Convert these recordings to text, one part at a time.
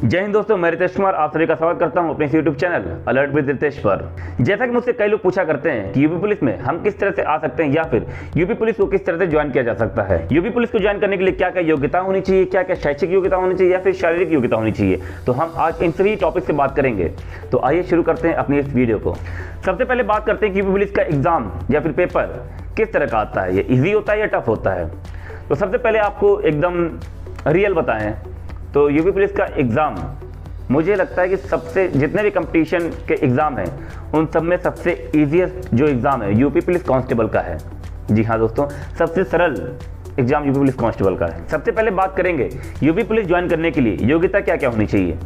जय हिंद दोस्तों, मैं रितेश कुमार आप सभी का स्वागत करता हूं अपने YouTube channel alert with Ritesh पर। जैसा कि मुझसे कई लोग पूछा करते हैं कि यूपी पुलिस में हम किस तरह से आ सकते हैं या फिर यूपी पुलिस को किस तरह से ज्वाइन किया जा सकता है। यूपी पुलिस को ज्वाइन करने के लिए क्या क्या योग्यता होनी चाहिए, क्या क्या शैक्षिक योग्यता होनी चाहिए या फिर शारीरिक योग्यता होनी चाहिए, तो हम आज इन सभी टॉपिक से बात करेंगे। तो आइए शुरू करते हैं अपनी इस वीडियो को। सबसे पहले बात करते हैं कि यूपी पुलिस का एग्जाम या फिर पेपर किस तरह का आता है, ये ईजी होता है या टफ होता है। तो सबसे पहले आपको एकदम रियल बताएं तो यूपी पुलिस का एग्जाम मुझे लगता है कि सबसे जितने भी कंपटीशन के एग्ज़ाम हैं उन सब में सबसे ईजीएस्ट जो एग्ज़ाम है यूपी पुलिस कांस्टेबल का है। जी हाँ दोस्तों, सबसे सरल एग्ज़ाम यूपी पुलिस कांस्टेबल का है। सबसे पहले बात करेंगे यूपी पुलिस ज्वाइन करने के लिए योग्यता क्या क्या होनी चाहिए।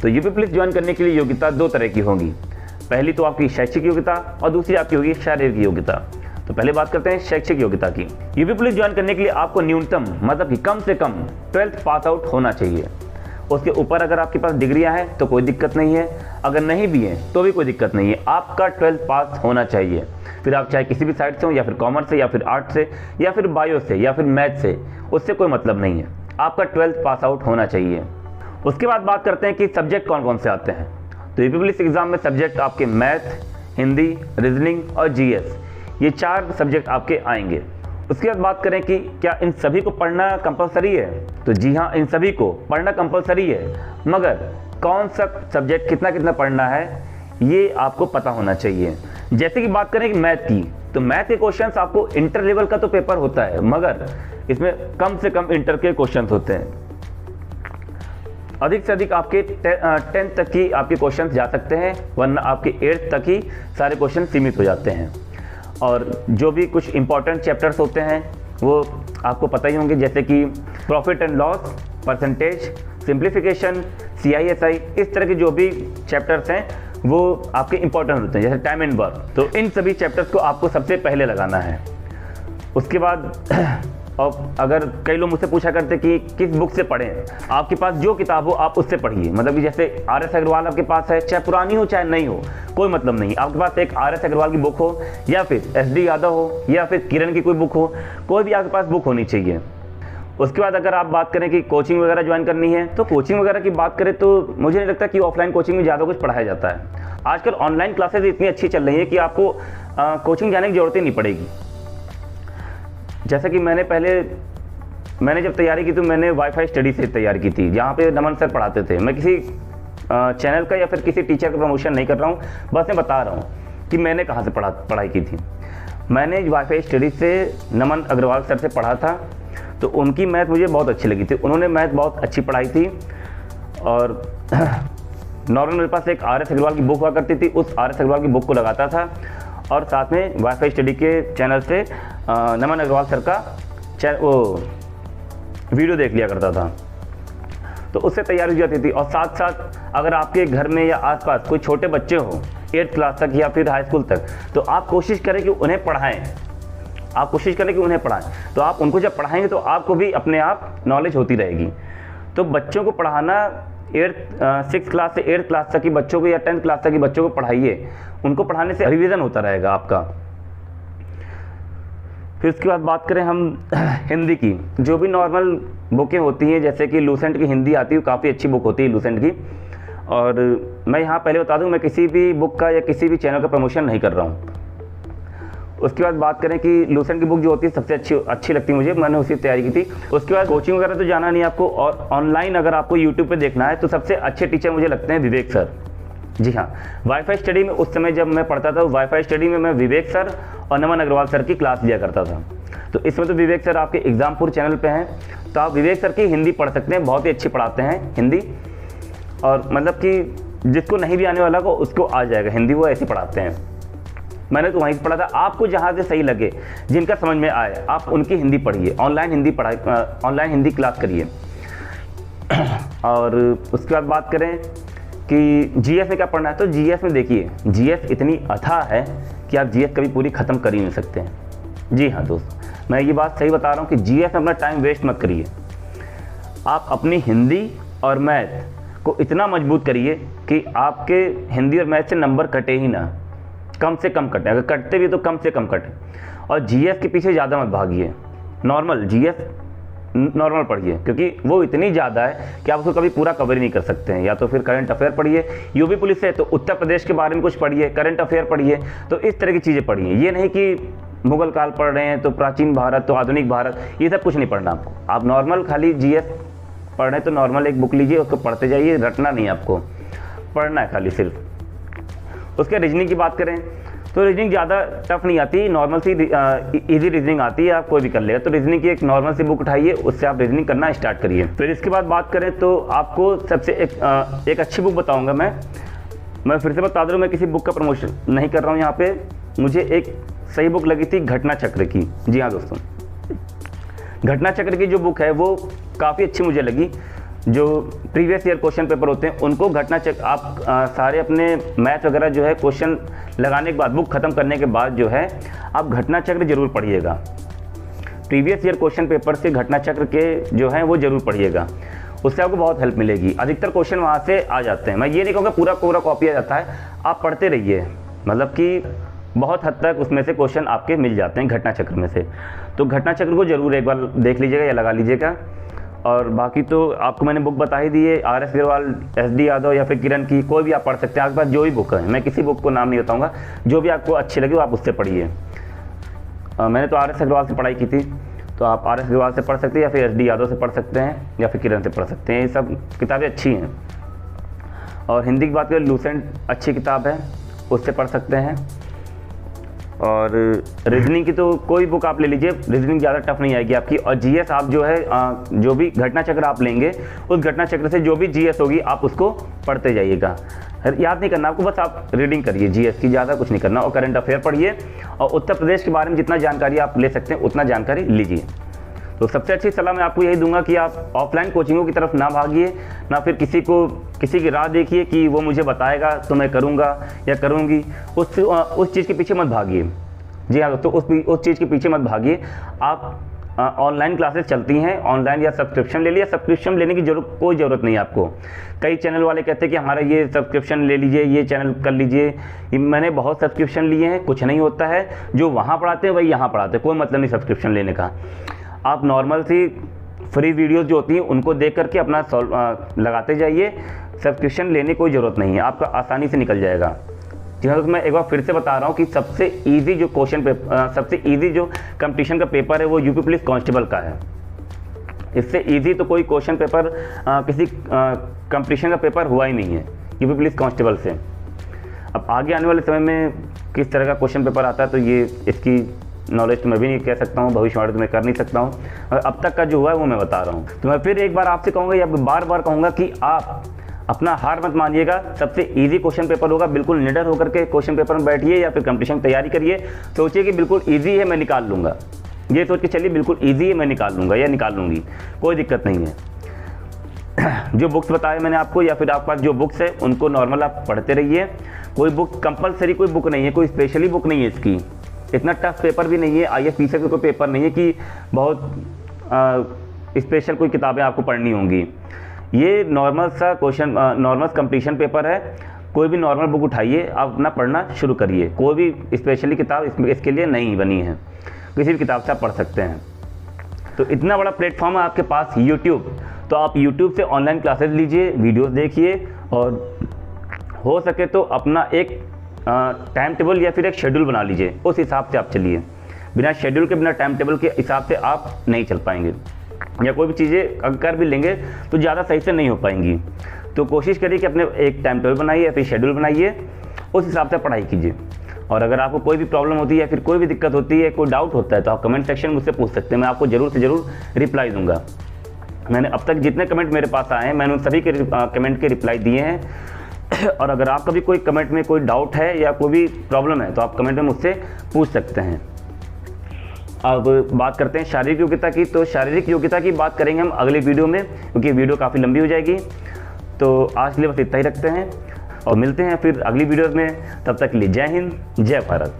तो यूपी पुलिस ज्वाइन करने के लिए योग्यता दो तरह की होंगी। पहली तो आपकी शैक्षिक योग्यता और दूसरी आपकी होगी शारीरिक योग्यता। तो पहले बात करते हैं शैक्षिक योग्यता की। यूपी पुलिस ज्वाइन करने के लिए आपको न्यूनतम मतलब कि कम से कम 12th पास आउट होना चाहिए। उसके ऊपर अगर आपके पास डिग्रियां हैं तो कोई दिक्कत नहीं है, अगर नहीं भी हैं तो भी कोई दिक्कत नहीं है, आपका 12th पास होना चाहिए। फिर आप चाहे किसी भी साइड से हो, या फिर कॉमर्स से या फिर आर्ट से या फिर बायो से या फिर मैथ से, उससे कोई मतलब नहीं है, आपका 12th पास आउट होना चाहिए। उसके बाद बात करते हैं कि सब्जेक्ट कौन कौन से आते हैं। तो यूपी पुलिस एग्जाम में सब्जेक्ट आपके मैथ, हिंदी, रीजनिंग और जीएस, ये 4 सब्जेक्ट आपके आएंगे। उसके बाद बात करें कि क्या इन सभी को पढ़ना कंपलसरी है, तो जी हाँ, इन सभी को पढ़ना कंपलसरी है, मगर कौन सा सब्जेक्ट कितना कितना पढ़ना है ये आपको पता होना चाहिए। जैसे कि बात करें कि मैथ की, तो मैथ के क्वेश्चंस आपको इंटर लेवल का तो पेपर होता है, मगर इसमें कम से कम इंटर के क्वेश्चंस होते हैं। अधिक से अधिक आपके 10th तक की आपके क्वेश्चंस जा सकते हैं, वरना आपके 8th तक ही सारे क्वेश्चन सीमित हो जाते हैं। और जो भी कुछ इंपॉर्टेंट चैप्टर्स होते हैं वो आपको पता ही होंगे, जैसे कि profit and loss, percentage, simplification, CISI, इस तरह के जो भी चैप्टर्स हैं वो आपके इंपॉर्टेंट होते हैं, जैसे टाइम एंड वर्क। तो इन सभी चैप्टर्स को आपको सबसे पहले लगाना है। उसके बाद और अगर कई लोग मुझसे पूछा करते कि किस बुक से पढ़ें, आपके पास जो किताब हो आप उससे पढ़िए। मतलब कि जैसे RS अग्रवाल आपके पास है, चाहे पुरानी हो चाहे नहीं हो, कोई मतलब नहीं, आपके पास एक RS अग्रवाल की बुक हो या फिर SD यादव हो या फिर किरण की कोई बुक हो, कोई भी आपके पास बुक होनी चाहिए। उसके बाद अगर आप बात करें कि कोचिंग वगैरह ज्वाइन करनी है, तो कोचिंग वगैरह की बात करें तो मुझे नहीं लगता कि ऑफलाइन कोचिंग में ज़्यादा कुछ पढ़ाया जाता है। आजकल ऑनलाइन क्लासेज इतनी अच्छी चल रही है कि आपको कोचिंग जाने की ज़रूरत ही नहीं पड़ेगी। जैसा कि मैंने जब तैयारी की तो मैंने वाईफाई स्टडी से तैयारी की थी, जहाँ पे नमन सर पढ़ाते थे। मैं किसी चैनल का या फिर किसी टीचर का प्रमोशन नहीं कर रहा हूँ, बस मैं बता रहा हूँ कि मैंने कहाँ से पढ़ाई की थी। मैंने वाईफाई स्टडी से नमन अग्रवाल सर से पढ़ा था, तो उनकी मैथ मुझे बहुत अच्छी लगी थी। उन्होंने मैथ बहुत अच्छी पढ़ाई थी। और नॉर्मल मेरे पास एक RS अग्रवाल की बुक हुआ करती थी, उस RS अग्रवाल की बुक को लगाता था और साथ में वाईफाई स्टडी के चैनल से नमन अग्रवाल सर का वो वीडियो देख लिया करता था, तो उससे तैयारी हो जाती थी। और साथ साथ अगर आपके घर में या आसपास कोई छोटे बच्चे हो 8th क्लास तक या फिर हाई स्कूल तक, तो आप कोशिश करें कि उन्हें पढ़ाएं। तो आप उनको जब पढ़ाएंगे तो आपको भी अपने आप नॉलेज होती रहेगी। तो बच्चों को पढ़ाना 6th क्लास से 8th क्लास तक की बच्चों को या 10th क्लास तक की बच्चों को पढ़ाइए, उनको पढ़ाने से रिवीजन होता रहेगा आपका। फिर उसके बाद बात करें हम हिंदी की, जो भी नॉर्मल बुकें होती हैं, जैसे कि लूसेंट की हिंदी आती है, काफ़ी अच्छी बुक होती है लूसेंट की। और मैं यहाँ पहले बता दूँ, मैं किसी भी बुक का या किसी भी चैनल का प्रमोशन नहीं कर रहा हूँ। उसके बाद बात करें कि लूसेंट की बुक जो होती है सबसे अच्छी लगती है मुझे, मैंने उसी तैयारी की थी। उसके बाद कोचिंग वगैरह तो जाना नहीं आपको, और ऑनलाइन अगर आपको यूट्यूब पे देखना है तो सबसे अच्छे टीचर मुझे लगते हैं विवेक सर। जी हाँ, वाईफाई स्टडी में उस समय जब मैं पढ़ता था, वाईफाई स्टडी में मैं विवेक सर और नमन अग्रवाल सर की क्लास लिया करता था। तो इसमें तो विवेक सर आपके एग्जामपुर चैनल पे हैं, तो आप विवेक सर की हिंदी पढ़ सकते हैं, बहुत ही अच्छी पढ़ाते हैं हिंदी। और मतलब कि जिसको नहीं भी आने वाला को उसको आ जाएगा हिंदी, वो ऐसे पढ़ाते हैं। मैंने तो वहीं से पढ़ा था। आपको जहाँ से सही लगे, जिनका समझ में आए, आप उनकी हिंदी पढ़िए, ऑनलाइन हिंदी क्लास करिए। और उसके बाद बात करें कि GS में क्या पढ़ना है, तो GS में देखिए, GS इतनी अथाह है कि आप GS कभी पूरी ख़त्म कर ही नहीं सकते हैं। जी हाँ दोस्तों, मैं ये बात सही बता रहा हूँ कि GS में अपना टाइम वेस्ट मत करिए। आप अपनी हिंदी और मैथ को इतना मजबूत करिए कि आपके हिंदी और मैथ से नंबर कटे ही ना, कम से कम कटे, अगर कटते भी तो कम से कम कटे। और GS के पीछे ज़्यादा मत भागिए। नॉर्मल GS नॉर्मल पढ़िए, क्योंकि वो इतनी ज़्यादा है कि आप उसको कभी पूरा कवर ही नहीं कर सकते हैं। या तो फिर करंट अफेयर पढ़िए, यूपी पुलिस है तो उत्तर प्रदेश के बारे में कुछ पढ़िए, करंट अफेयर पढ़िए, तो इस तरह की चीज़ें पढ़िए। ये नहीं कि मुगल काल पढ़ रहे हैं तो प्राचीन भारत तो आधुनिक भारत, ये सब कुछ नहीं पढ़ना आपको। आप नॉर्मल खाली जीएस पढ़ रहे हैं तो नॉर्मल एक बुक लीजिए, उसको पढ़ते जाइए, रटना नहीं आपको, पढ़ना है खाली सिर्फ। उसके रीजनिंग की बात करें तो रीजनिंग ज़्यादा टफ नहीं आती, नॉर्मल सी इजी रीजनिंग आती है, आप कोई भी कर लेगा। तो रीजनिंग की एक नॉर्मल सी बुक उठाइए, उससे आप रीजनिंग करना स्टार्ट करिए। फिर इसके बाद बात करें तो आपको सबसे एक अच्छी बुक बताऊंगा मैं फिर से बता दूँ, मैं किसी बुक का प्रमोशन नहीं कर रहा हूँ यहाँ पे। मुझे एक सही बुक लगी थी घटना चक्र की। जी हाँ दोस्तों, घटना चक्र की जो बुक है वो काफ़ी अच्छी मुझे लगी। जो प्रीवियस ईयर क्वेश्चन पेपर होते हैं उनको घटना चक्र आप सारे अपने मैथ वगैरह जो है क्वेश्चन लगाने के बाद, बुक ख़त्म करने के बाद जो है आप घटना चक्र जरूर पढ़िएगा। प्रीवियस ईयर क्वेश्चन पेपर से घटना चक्र के जो हैं वो जरूर पढ़िएगा, उससे आपको बहुत हेल्प मिलेगी। अधिकतर क्वेश्चन वहाँ से आ जाते हैं। मैं ये नहीं कहूँगा पूरा कॉपी आ जाता है, आप पढ़ते रहिए, मतलब कि बहुत हद तक उसमें से क्वेश्चन आपके मिल जाते हैं घटना चक्र में से। तो घटना चक्र को जरूर एक बार देख लीजिएगा या लगा लीजिएगा। और बाकी तो आपको मैंने बुक बता ही दी है, RS अग्रवाल, SD यादव या फिर किरण की, कोई भी आप पढ़ सकते हैं। आपके पास जो भी बुक है, मैं किसी बुक को नाम नहीं बताऊंगा, जो भी आपको अच्छी लगे वो आप उससे पढ़िए। मैंने तो RS अग्रवाल से पढ़ाई की थी, तो आप RS अग्रवाल से पढ़ सकते हैं या फिर SD यादव से पढ़ सकते हैं या फिर किरण से पढ़ सकते हैं। ये सब किताबें अच्छी हैं। और हिंदी की बात करें, लूसेंट अच्छी किताब है, उससे पढ़ सकते हैं। और रीजनिंग की तो कोई बुक आप ले लीजिए, रीजनिंग ज़्यादा टफ नहीं आएगी आपकी। और जीएस आप जो है जो भी घटना चक्र आप लेंगे, उस घटना चक्र से जो भी जीएस होगी आप उसको पढ़ते जाइएगा। याद नहीं करना आपको, बस आप रीडिंग करिए जीएस की, ज़्यादा कुछ नहीं करना। और करंट अफेयर पढ़िए और उत्तर प्रदेश के बारे में जितना जानकारी आप ले सकते हैं उतना जानकारी लीजिए। तो सबसे अच्छी सलाह मैं आपको यही दूंगा कि आप ऑफलाइन कोचिंगों की तरफ ना भागिए, ना फिर किसी की राह देखिए कि वो मुझे बताएगा तो मैं करूंगा या करूंगी, उस चीज़ के पीछे मत भागिए। जी हाँ दोस्तों, उस चीज़ के पीछे मत भागिए। आप ऑनलाइन क्लासेस चलती हैं, ऑनलाइन या सब्सक्रिप्शन ले लिया, सब्सक्रिप्शन लेने की कोई ज़रूरत नहीं है आपको। कई चैनल वाले कहते हैं कि हमारा ये सब्सक्रिप्शन ले लीजिए, ये चैनल कर लीजिए। मैंने बहुत सब्सक्रिप्शन लिए हैं, कुछ नहीं होता है। जो वहाँ पढ़ाते हैं वही यहाँ पढ़ाते हैं, कोई मतलब नहीं सब्सक्रिप्शन लेने का। आप नॉर्मल सी फ्री वीडियोस जो होती हैं उनको देख करके अपना लगाते जाइए, सब्सक्रिप्शन लेने की कोई ज़रूरत नहीं है, आपका आसानी से निकल जाएगा। जी हाँ, तो मैं एक बार फिर से बता रहा हूँ कि सबसे इजी जो क्वेश्चन पेपर, सबसे इजी जो कंपटीशन का पेपर है वो यूपी पुलिस कांस्टेबल का है। इससे इजी तो कोई क्वेश्चन पेपर किसी कंपटीशन का पेपर हुआ ही नहीं है यूपी पुलिस कांस्टेबल से। अब आगे आने वाले समय में किस तरह का क्वेश्चन पेपर आता है तो ये इसकी नॉलेज तो मैं भी नहीं कह सकता हूँ, भविष्यवाणी तो मैं कर नहीं सकता हूँ। और अब तक का जो हुआ है वो मैं बता रहा हूँ। तो मैं फिर एक बार आपसे कहूँगा या बार बार कहूँगा कि आप अपना हार मत मानिएगा। सबसे इजी क्वेश्चन पेपर होगा, बिल्कुल निडर होकर के क्वेश्चन पेपर में बैठिए या फिर कंपटीशन की तैयारी करिए। सोचिए कि बिल्कुल ईजी है, मैं निकाल लूँगा, ये सोच के चलिए बिल्कुल ईजी है, मैं निकाल लूँगा या निकाल लूँगी, कोई दिक्कत नहीं है। जो बुक्स बताए मैंने आपको या फिर आपके पास जो बुक्स है उनको नॉर्मल आप पढ़ते रहिए। कोई बुक कंपलसरी कोई बुक नहीं है, कोई स्पेशली बुक नहीं है इसकी, इतना टफ पेपर भी नहीं है। IAS का कोई पेपर नहीं है कि बहुत स्पेशल कोई किताबें आपको पढ़नी होंगी। ये नॉर्मल सा क्वेश्चन, नॉर्मल कंपटीशन पेपर है। कोई भी नॉर्मल बुक उठाइए, आप अपना पढ़ना शुरू करिए। कोई भी स्पेशली किताब इसके लिए नहीं बनी है, किसी भी किताब से आप पढ़ सकते हैं। तो इतना बड़ा प्लेटफॉर्म है आपके पास यूट्यूब, तो आप यूट्यूब से ऑनलाइन क्लासेस लीजिए, वीडियोस देखिए और हो सके तो अपना एक टाइम टेबल या फिर एक शेड्यूल बना लीजिए, उस हिसाब से आप चलिए। बिना शेड्यूल के, बिना टाइम टेबल के हिसाब से आप नहीं चल पाएंगे, या कोई भी चीज़ें अगर कर भी लेंगे तो ज़्यादा सही से नहीं हो पाएंगी। तो कोशिश करिए कि अपने एक टाइम टेबल बनाइए या फिर शेड्यूल बनाइए, उस हिसाब से पढ़ाई कीजिए। और अगर आपको कोई भी प्रॉब्लम होती है या फिर कोई भी दिक्कत होती है, कोई डाउट होता है तो आप कमेंट सेक्शन में मुझसे पूछ सकते हैं, मैं आपको ज़रूर से ज़रूर रिप्लाई दूंगा। मैंने अब तक जितने कमेंट मेरे पास आए हैं मैंने उन सभी के कमेंट के रिप्लाई दिए हैं। और अगर आपका भी कोई कमेंट में कोई डाउट है या कोई भी प्रॉब्लम है तो आप कमेंट में मुझसे पूछ सकते हैं। अब बात करते हैं शारीरिक योग्यता की। तो शारीरिक योग्यता की बात करेंगे हम अगले वीडियो में, क्योंकि वीडियो काफ़ी लंबी हो जाएगी। तो आज के लिए बस इतना ही रखते हैं और मिलते हैं फिर अगली वीडियो में। तब तक के लिए जय हिंद, जय भारत।